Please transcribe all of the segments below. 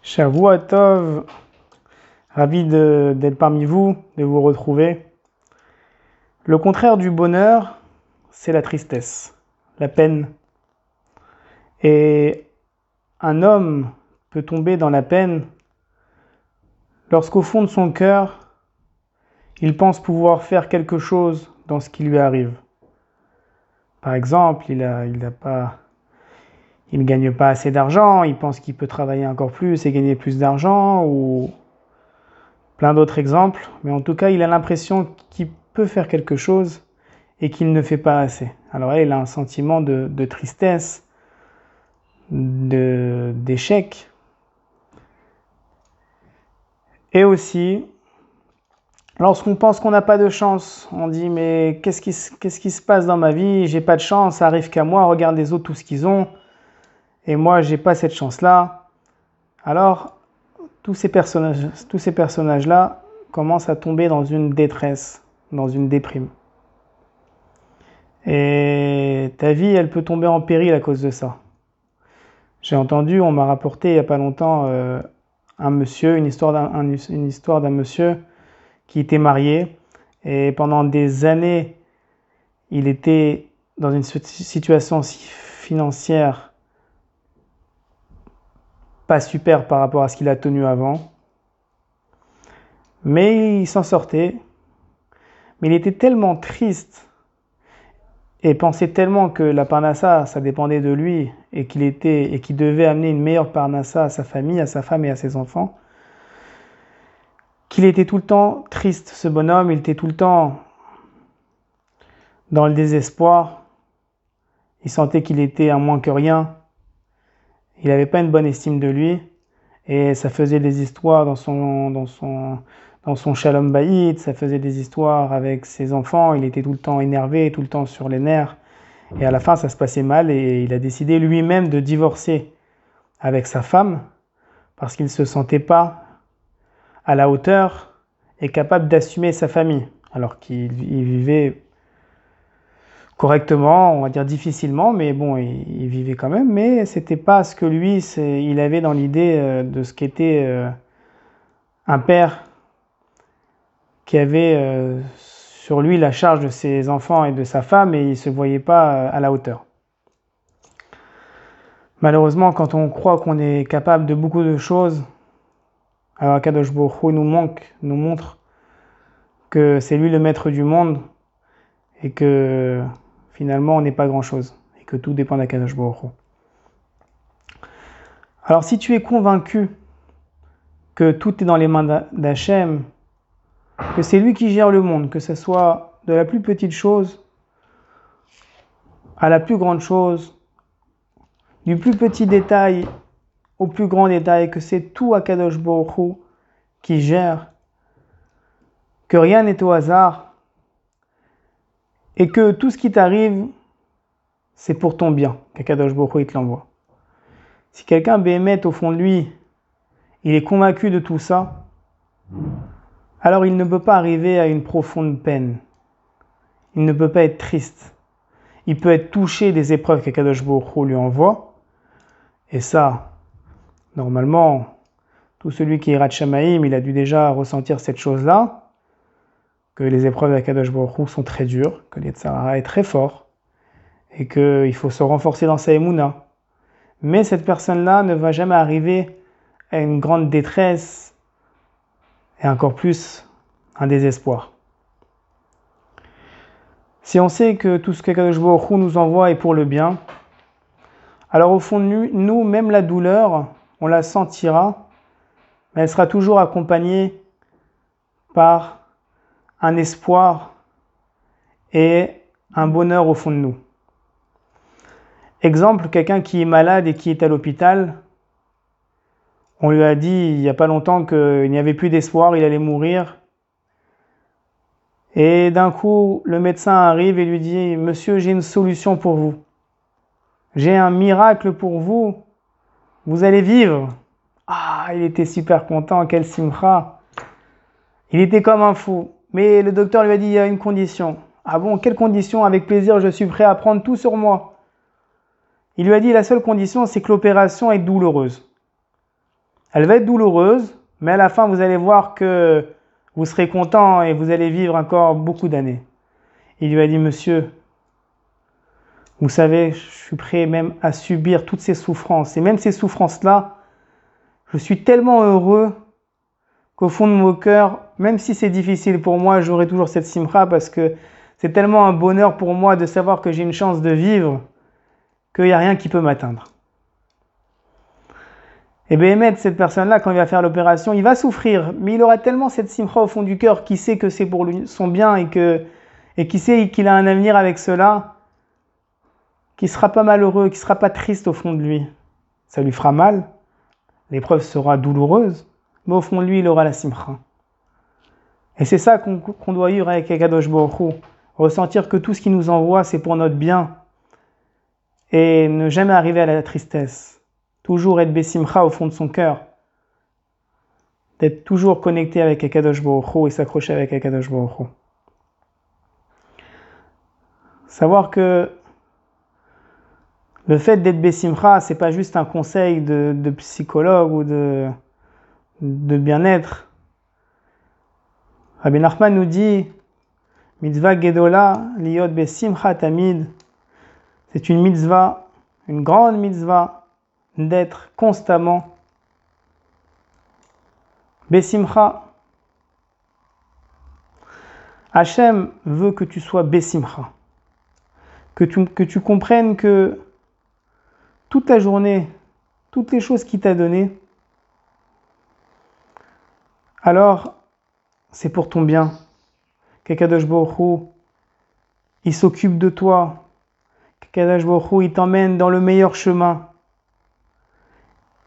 Shavua Tov, ravi d'être parmi vous, de vous retrouver. Le contraire du bonheur, c'est la tristesse, la peine. Et un homme peut tomber dans la peine lorsqu'au fond de son cœur, il pense pouvoir faire quelque chose dans ce qui lui arrive. Par exemple, il ne gagne pas assez d'argent, il pense qu'il peut travailler encore plus et gagner plus d'argent, ou plein d'autres exemples. Mais en tout cas, il a l'impression qu'il peut faire quelque chose et qu'il ne fait pas assez. Alors là, il a un sentiment de tristesse, d'échec. Et aussi, lorsqu'on pense qu'on n'a pas de chance, on dit mais qu'est-ce qui se passe dans ma vie? J'ai pas de chance, ça arrive qu'à moi, regarde les autres tout ce qu'ils ont. Et moi, j'ai pas cette chance-là. Alors, tous ces personnages-là commencent à tomber dans une détresse, dans une déprime. Et ta vie, elle peut tomber en péril à cause de ça. J'ai entendu, on m'a rapporté il n'y a pas longtemps une histoire d'un monsieur qui était marié et pendant des années, il était dans une situation financière pas super par rapport à ce qu'il a tenu avant, mais il s'en sortait. Mais il était tellement triste et pensait tellement que la parnassa, ça dépendait de lui et qu'il devait amener une meilleure parnassa à sa famille, à sa femme et à ses enfants, qu'il était tout le temps triste, ce bonhomme. Il était tout le temps dans le désespoir. Il sentait qu'il était un moins que rien. Il n'avait pas une bonne estime de lui et ça faisait des histoires dans son shalom bayit, ça faisait des histoires avec ses enfants. Il était tout le temps énervé, tout le temps sur les nerfs et à la fin ça se passait mal et il a décidé lui-même de divorcer avec sa femme parce qu'il ne se sentait pas à la hauteur et capable d'assumer sa famille alors qu'il vivait correctement, on va dire difficilement, mais bon, il vivait quand même, mais c'était pas ce que lui, il avait dans l'idée de ce qu'était un père qui avait sur lui la charge de ses enfants et de sa femme et il se voyait pas à la hauteur. Malheureusement, quand on croit qu'on est capable de beaucoup de choses, alors Akadosh Baruch Hu nous montre que c'est lui le maître du monde et que finalement, on n'est pas grand-chose et que tout dépend d'Akadosh Baruch Hu. Alors, si tu es convaincu que tout est dans les mains d'Hachem, que c'est lui qui gère le monde, que ce soit de la plus petite chose à la plus grande chose, du plus petit détail au plus grand détail, que c'est tout Akadosh Baruch Hu qui gère, que rien n'est au hasard, et que tout ce qui t'arrive, c'est pour ton bien, qu'Akadosh Baruch Hu te l'envoie. Si quelqu'un bémet au fond de lui, il est convaincu de tout ça, alors il ne peut pas arriver à une profonde peine. Il ne peut pas être triste. Il peut être touché des épreuves qu'Akadosh Baruch Hu lui envoie. Et ça, normalement, tout celui qui est Yirat Shamayim, il a dû déjà ressentir cette chose-là, que les épreuves d'Akadosh Baruch Hu sont très dures, que l'Yetzer Hara est très fort, et qu'il faut se renforcer dans sa Emouna. Mais cette personne-là ne va jamais arriver à une grande détresse et encore plus un désespoir. Si on sait que tout ce qu'Akadosh Baruch Hu nous envoie est pour le bien, alors au fond de nous, même la douleur, on la sentira, mais elle sera toujours accompagnée par un espoir et un bonheur au fond de nous. Exemple, quelqu'un qui est malade et qui est à l'hôpital, on lui a dit il n'y a pas longtemps qu'il n'y avait plus d'espoir, il allait mourir. Et d'un coup, le médecin arrive et lui dit « Monsieur, j'ai une solution pour vous. J'ai un miracle pour vous. Vous allez vivre. » Ah, il était super content, quel simcha. Il était comme un fou. Mais le docteur lui a dit « Il y a une condition. » Ah bon, quelle condition? Avec plaisir, je suis prêt à prendre tout sur moi. Il lui a dit « La seule condition, c'est que l'opération est douloureuse. » Elle va être douloureuse, mais à la fin, vous allez voir que vous serez content et vous allez vivre encore beaucoup d'années. Il lui a dit, monsieur, vous savez, je suis prêt même à subir toutes ces souffrances. Et même ces souffrances-là, je suis tellement heureux qu'au fond de mon cœur, même si c'est difficile pour moi, j'aurai toujours cette simcha parce que c'est tellement un bonheur pour moi de savoir que j'ai une chance de vivre qu'il n'y a rien qui peut m'atteindre. Et bien, cette personne-là, quand il va faire l'opération, il va souffrir, mais il aura tellement cette simcha au fond du cœur qui sait que c'est pour lui, son bien et qui sait qu'il a un avenir avec cela, qui ne sera pas malheureux, qui ne sera pas triste au fond de lui. Ça lui fera mal, l'épreuve sera douloureuse, mais au fond de lui, il aura la simcha. Et c'est ça qu'on doit vivre avec Akadosh Baruch Hu, ressentir que tout ce qu'il nous envoie, c'est pour notre bien, et ne jamais arriver à la tristesse. Toujours être besimcha au fond de son cœur, d'être toujours connecté avec Akadosh Baruch Hu et s'accrocher avec Akadosh Baruch Hu. Savoir que le fait d'être besimcha, c'est pas juste un conseil de psychologue ou de bien-être. Rabbi Nachman nous dit, mitzvah gedola liot besimcha tamid, c'est une mitzvah, une grande mitzvah, d'être constamment besimcha. Hachem veut que tu sois besimcha, que tu comprennes que toute la journée, toutes les choses qu'il t'a données, alors c'est pour ton bien. Qu'Akadosh Baruch Hu, il s'occupe de toi. Qu'Akadosh Baruch Hu, il t'emmène dans le meilleur chemin.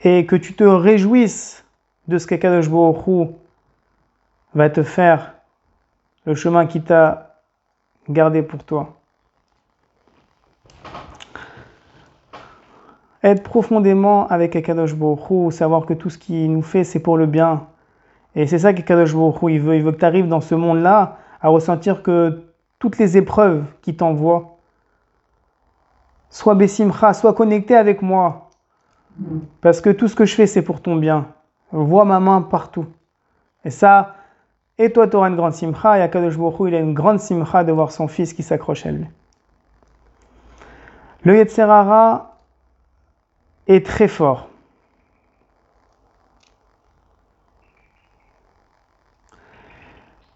Et que tu te réjouisses de ce qu'Akadosh Baruch Hu va te faire, le chemin qu'il t'a gardé pour toi. Être profondément avec Akadosh Baruch Hu, savoir que tout ce qu'il nous fait, c'est pour le bien. Et c'est ça qu'Akadosh Baruch Hu, il veut que tu arrives dans ce monde-là à ressentir que toutes les épreuves qu'il t'envoie, sois besimcha, sois connecté avec moi. Parce que tout ce que je fais, c'est pour ton bien. Vois ma main partout. Et ça, et toi, tu auras une grande simcha, et Akadosh Baruch Hu, il a une grande simcha de voir son fils qui s'accroche à lui. Le Yetzer Hara est très fort.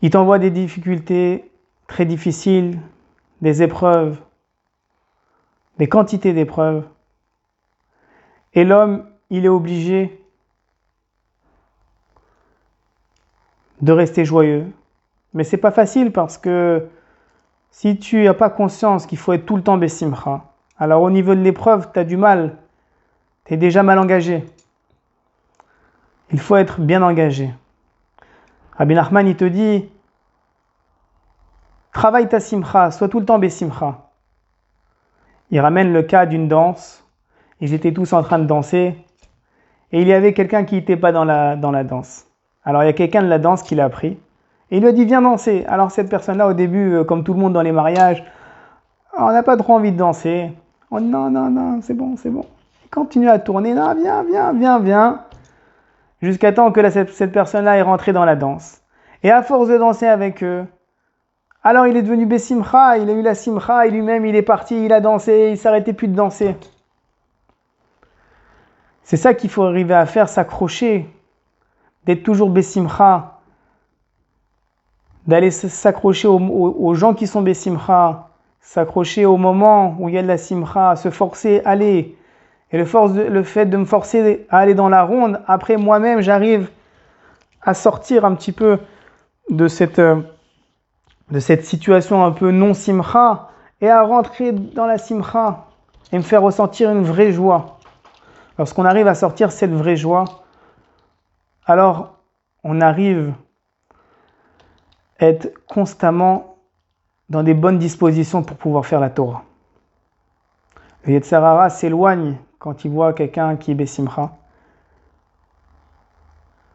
Il t'envoie des difficultés très difficiles, des épreuves, des quantités d'épreuves. Et l'homme, il est obligé de rester joyeux. Mais c'est pas facile parce que si tu n'as pas conscience qu'il faut être tout le temps besimcha, alors au niveau de l'épreuve, tu as du mal. Tu es déjà mal engagé. Il faut être bien engagé. Rabbi Nachman, il te dit, travaille ta simcha, sois tout le temps besimcha. Il ramène le cas d'une danse. Ils étaient tous en train de danser. Et il y avait quelqu'un qui n'était pas dans la danse. Alors il y a quelqu'un de la danse qui l'a pris. Et il lui a dit, viens danser. Alors cette personne-là, au début, comme tout le monde dans les mariages, on n'a pas trop envie de danser. On dit, non, c'est bon. Il continue à tourner, non, viens. Jusqu'à temps que cette personne-là est rentrée dans la danse. Et à force de danser avec eux, alors il est devenu besimcha, il a eu la simcha, et lui-même il est parti, il a dansé, il ne s'arrêtait plus de danser. C'est ça qu'il faut arriver à faire, s'accrocher, d'être toujours besimcha, d'aller s'accrocher aux gens qui sont besimcha, s'accrocher au moment où il y a de la simcha, se forcer, aller. Et le fait de me forcer à aller dans la ronde, après moi-même j'arrive à sortir un petit peu de cette situation un peu non simcha et à rentrer dans la simcha et me faire ressentir une vraie joie. Lorsqu'on arrive à sortir cette vraie joie, alors on arrive à être constamment dans des bonnes dispositions pour pouvoir faire la Torah. Le Yetzer Hara s'éloigne quand il voit quelqu'un qui est besimcha.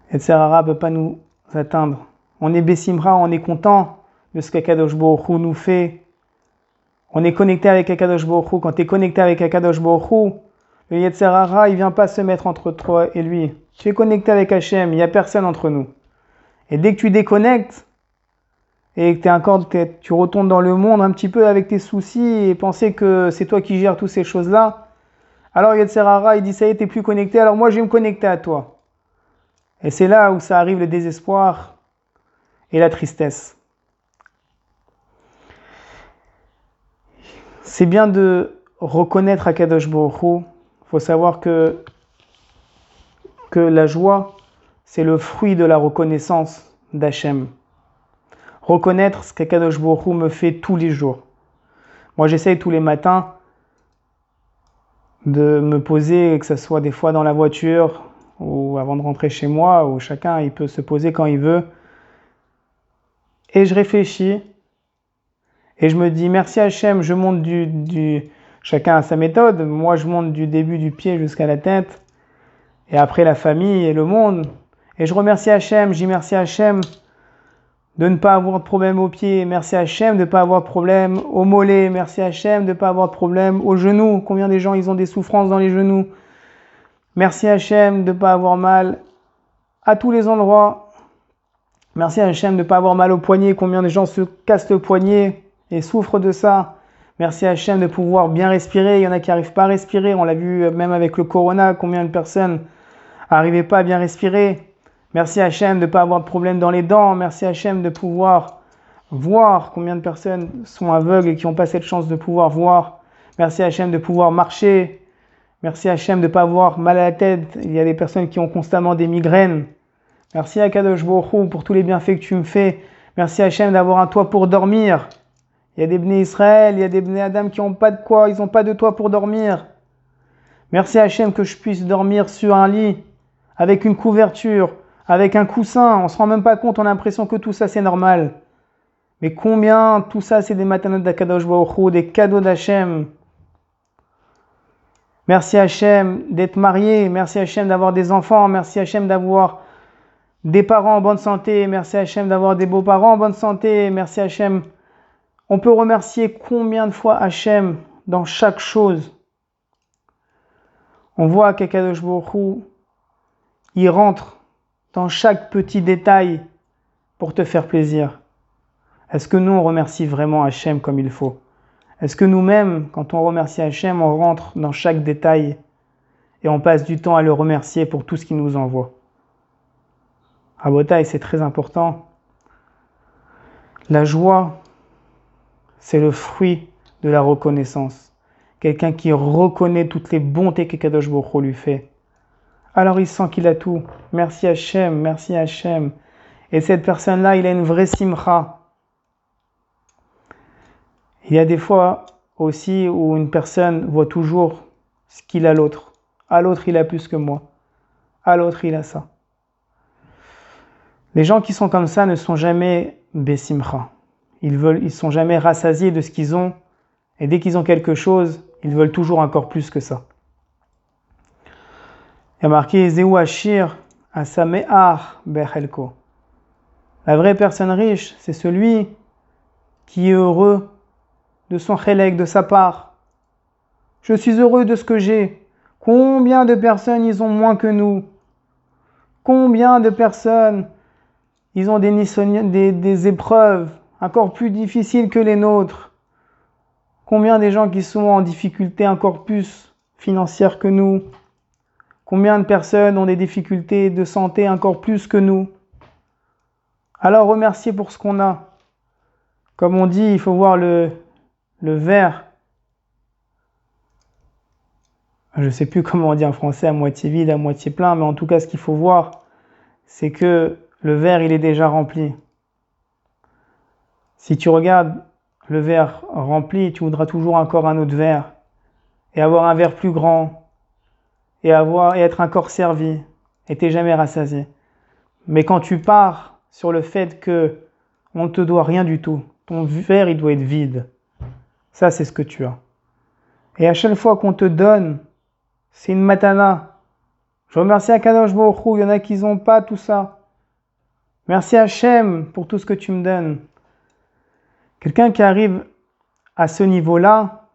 Le Yetzer Hara ne peut pas nous atteindre. On est besimcha, on est content de ce qu'Akadosh Baruch Hu nous fait. On est connecté avec Akadosh Baruch Hu. Quand tu es connecté avec Akadosh Baruch Hu, Le Yetzer Hara, il ne vient pas se mettre entre toi et lui. Tu es connecté avec Hachem, il n'y a personne entre nous. Et dès que tu déconnectes, et que tu retournes dans le monde un petit peu avec tes soucis et penser que c'est toi qui gères toutes ces choses-là, alors Yetzer Hara, il dit, ça y est, t'es plus connecté, alors moi je vais me connecter à toi. Et c'est là où ça arrive le désespoir et la tristesse. C'est bien de reconnaître Akadosh Baruch Hu. Il faut savoir que la joie, c'est le fruit de la reconnaissance d'Hachem. Reconnaître ce qu'Akadosh Baruch Hu me fait tous les jours. Moi, j'essaye tous les matins de me poser, que ce soit des fois dans la voiture ou avant de rentrer chez moi, où chacun il peut se poser quand il veut. Et je réfléchis et je me dis merci Hachem, je monte chacun a sa méthode. Moi, je monte du début du pied jusqu'à la tête et après la famille et le monde. Et je remercie Hachem, je dis merci Hachem de ne pas avoir de problème aux pieds, merci Hachem de ne pas avoir de problème aux mollets, merci Hachem de ne pas avoir de problème aux genoux. Combien des gens ils ont des souffrances dans les genoux? Merci Hachem de ne pas avoir mal à tous les endroits. Merci Hachem de ne pas avoir mal au poignet. Combien de gens se cassent le poignet et souffrent de ça? Merci Hachem de pouvoir bien respirer. Il y en a qui n'arrivent pas à respirer. On l'a vu même avec le corona, combien de personnes n'arrivaient pas à bien respirer. Merci Hachem de ne pas avoir de problème dans les dents. Merci Hachem de pouvoir voir. Combien de personnes sont aveugles et qui n'ont pas cette chance de pouvoir voir. Merci Hachem de pouvoir marcher. Merci Hachem de ne pas avoir mal à la tête. Il y a des personnes qui ont constamment des migraines. Merci Akadosh Baruch Hu pour tous les bienfaits que tu me fais. Merci Hachem d'avoir un toit pour dormir. Il y a des Bnei Israël, il y a des Bnei Adam qui n'ont pas de quoi, ils n'ont pas de toit pour dormir. Merci Hachem que je puisse dormir sur un lit, avec une couverture, avec un coussin. On ne se rend même pas compte, on a l'impression que tout ça c'est normal. Mais combien tout ça c'est des matanot d'Akadosh Baruch Hu, des cadeaux d'Hachem. Merci Hachem d'être marié, merci Hachem d'avoir des enfants, merci Hachem d'avoir des parents en bonne santé, merci Hachem d'avoir des beaux-parents en bonne santé, merci Hachem. On peut remercier combien de fois Hachem dans chaque chose. On voit qu'Akadosh Baruch Hu, il rentre dans chaque petit détail pour te faire plaisir. Est-ce que nous, on remercie vraiment Hachem comme il faut? Est-ce que nous-mêmes, quand on remercie Hachem, on rentre dans chaque détail et on passe du temps à le remercier pour tout ce qu'il nous envoie? Rabotai, c'est très important. La joie, c'est le fruit de la reconnaissance. Quelqu'un qui reconnaît toutes les bontés que Kadosh Baruch Hu lui fait. Alors il sent qu'il a tout. Merci Hachem, merci Hachem. Et cette personne-là, il a une vraie simcha. Il y a des fois aussi où une personne voit toujours ce qu'il a l'autre. À l'autre, il a plus que moi. À l'autre, il a ça. Les gens qui sont comme ça ne sont jamais besimcha. Ils sont jamais rassasiés de ce qu'ils ont. Et dès qu'ils ont quelque chose, ils veulent toujours encore plus que ça. Il y a marqué Zéou Ashir Asame'ar Bechelko. La vraie personne riche, c'est celui qui est heureux de son chélek, de sa part. Je suis heureux de ce que j'ai. Combien de personnes ils ont moins que nous? Combien de personnes ils ont des épreuves encore plus difficiles que les nôtres? Combien des gens qui sont en difficulté encore plus financière que nous? Combien de personnes ont des difficultés de santé encore plus que nous? Alors remercier pour ce qu'on a. Comme on dit, il faut voir le verre. Je ne sais plus comment on dit en français, à moitié vide, à moitié plein, mais en tout cas, ce qu'il faut voir, c'est que le verre, il est déjà rempli. Si tu regardes le verre rempli, tu voudras toujours encore un autre verre, et avoir un verre plus grand, et être encore servi, et t'es jamais rassasié. Mais quand tu pars sur le fait que on ne te doit rien du tout, ton verre, il doit être vide. Ça, c'est ce que tu as. Et à chaque fois qu'on te donne, c'est une matana. Je remercie Akadosh Baruch Hu, il y en a qui n'ont pas tout ça. Merci Hachem pour tout ce que tu me donnes. Quelqu'un qui arrive à ce niveau-là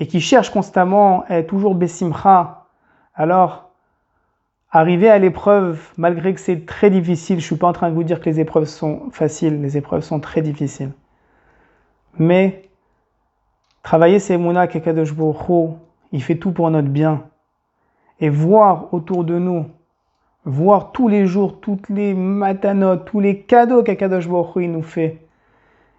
et qui cherche constamment à être toujours Bessimcha, alors arriver à l'épreuve, malgré que c'est très difficile, je ne suis pas en train de vous dire que les épreuves sont faciles, les épreuves sont très difficiles. Mais travailler ces Emouna qu'Akadosh Baruch Hu, il fait tout pour notre bien. Et voir autour de nous, voir tous les jours, toutes les matanotes, tous les cadeaux qu'Akadosh Baruch Hu il nous fait.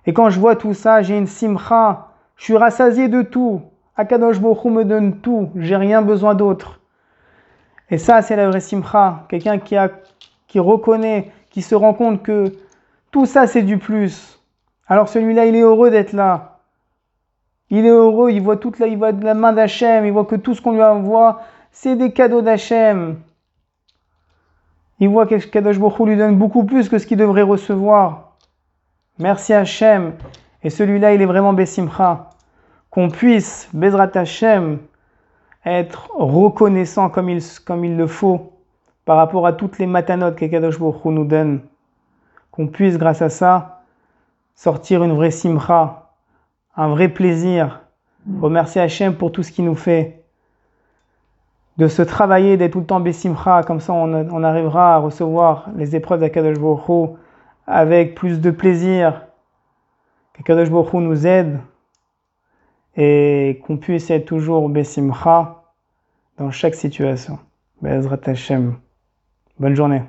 Et quand je vois tout ça, j'ai une simcha, je suis rassasié de tout. Akadosh Baruch Hu me donne tout, j'ai rien besoin d'autre. Et ça, c'est la vraie simcha. Quelqu'un qui reconnaît, qui se rend compte que tout ça, c'est du plus. Alors celui-là, il est heureux d'être là. Il est heureux, il voit il voit de la main d'Hachem, il voit que tout ce qu'on lui envoie, c'est des cadeaux d'Hachem. Il voit que Kadosh Baruch Hu lui donne beaucoup plus que ce qu'il devrait recevoir. Merci Hachem. Et celui-là, il est vraiment Bessimcha. Qu'on puisse, Bezrat Hachem, être reconnaissant comme il le faut par rapport à toutes les matanotes que Kadosh Baruch Hu nous donne. Qu'on puisse, grâce à ça, sortir une vraie simcha, un vrai plaisir. Remercier Hachem pour tout ce qu'il nous fait. De se travailler, d'être tout le temps Bessimcha, comme ça on arrivera à recevoir les épreuves d'Akadosh Baruch Hu avec plus de plaisir. Qu'Akadosh Baruch Hu nous aide et qu'on puisse être toujours Bessimcha dans chaque situation. Be'ezrat Hashem. Bonne journée.